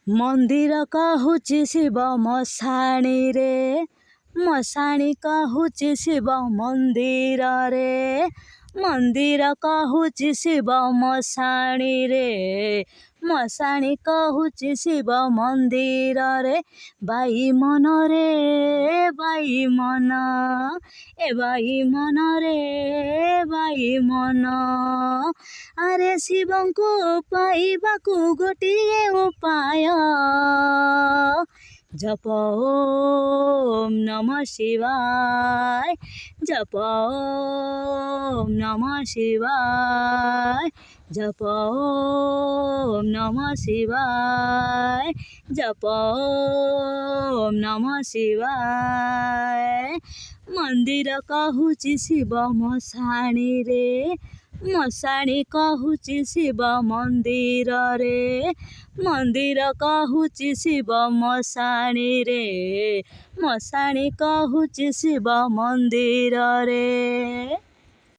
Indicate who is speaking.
Speaker 1: ମନ୍ଦିର କହୁଛି ଶିବ ମଶାଣିରେ, ମଶାଣି କହୁଛି ଶିବ ମନ୍ଦିରରେ, ମନ୍ଦିର କହୁଛି ଶିବ ମଶାଣିରେ, ମଶାଣି କହୁଛି ଶିବ ମନ୍ଦିରରେ। ବାଇ ମନରେ ବାଇ ମନ, ଏ ବାଇ ମନରେ ବାଇ ମନ, ଆରେ ଶିବଙ୍କୁ ପାଇବାକୁ ଗୋଟିଏ ଉପାୟ, ଜପ ଓମ୍ ନମଃ ଶିବାୟ, ଜପ ଓମ୍ ନମଃ ଶିବାୟ, ଜପ ଓମ୍ ନମଃ ଶିବାୟ, ଜପ ଓମ୍ ନମଃ ଶିବାୟ। ମନ୍ଦିର କହୁଛି ଶିବ ମଶାଣିରେ, ମଶାଣି କହୁଛି ଶିବ ମନ୍ଦିରରେ, ମନ୍ଦିର କହୁଛି ଶିବ ମଶାଣିରେ, ମଶାଣି କହୁଛି ଶିବ ମନ୍ଦିରରେ।